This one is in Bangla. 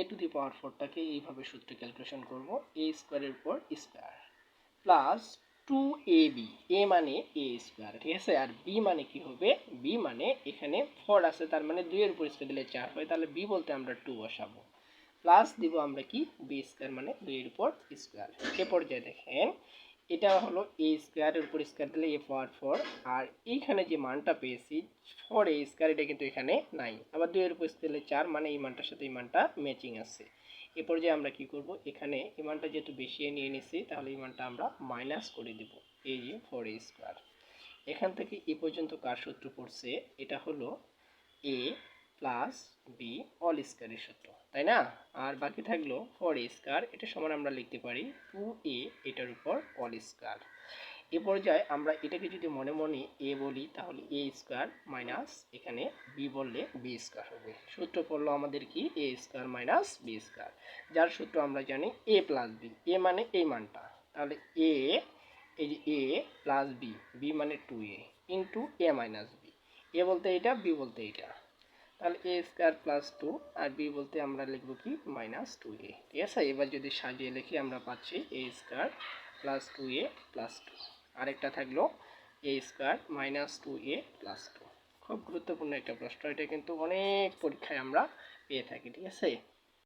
এ টু দি পাওয়ার 4টাকে এইভাবে সূত্রে ক্যালকুলেশন করব, এ স্কোয়ারের উপর স্কোয়ার প্লাস 2ab, এ মানে এ স্কোয়ার, ঠিক আছে। আর বি মানে কি হবে, বি মানে এখানে 4 আছে, তার মানে 2 এর উপর স্কোয়ার দিলে 4 হয়, তাহলে বি বলতে আমরা 2 বসাবো, প্লাস দিব আমরা কি বি স্কোয়ার মানে 2 এর উপর স্কোয়ার। এ পর্যায়ে দেখেন এটা হলো এ স্কোয়ারের উপর স্কোয়ার দিলে এ পাওয়ার 4, আর এইখানে যে মানটা পেয়েছি 4 এ স্কোয়ার, এটা কিন্তু এখানে নাই, আবার 2 এর উপর স্কোয়ার দিলে 4, মানে এই মানটার সাথে এই মানটা ম্যাচিং আছে। এ পর্যায়ে আমরা কি করব, এখানে এই মানটা যেহেতু বেশি নিয়ে নিছি, তাহলে এই মানটা আমরা মাইনাস করে দিব, এই যে 4 এ স্কোয়ার। এখান থেকে এ পর্যন্ত কার সূত্র পড়ছে, এটা হলো এ প্লাস বি অল স্কোয়ারের সূত্র, তাই না। আর বাকি থাকলো 4 এ স্কোয়ার, এটা সমান আমরা লিখতে পারি 2a এটার উপর অল স্কোয়ার। এ পর্যায়ে আমরা এটাকে যদি মনে মনে এ বলি, তাহলে এ স্কোয়ার মাইনাস এখানে বি বললে বি স্কোয়ার হবে। সূত্র পড়লো আমাদের কি এ স্কোয়ার মাইনাস বি স্কোয়ার, যার সূত্র আমরা জানি এ প্লাস বি, এ মানে এই মানটা, তাহলে এ, এই যে এ প্লাস বি, বি মানে 2a ইন্টু এ মাইনাস বি, এ বলতে এটা, বি বলতে এটা, তাহলে এ স্কোয়ার প্লাস 2, আর বি বলতে আমরা লিখব কি মাইনাস 2a, ঠিক আছে। এবার যদি সাজিয়ে লিখি আমরা পাচ্ছি এ স্কোয়ার প্লাস 2a প্লাস 2, আরেকটা থাকলো এ স্কোয়ার মাইনাস 2a প্লাস 2। খুব গুরুত্বপূর্ণ একটা প্রশ্ন, এটা কিন্তু অনেক পরীক্ষায় আমরা পেয়ে থাকি, ঠিক আছে।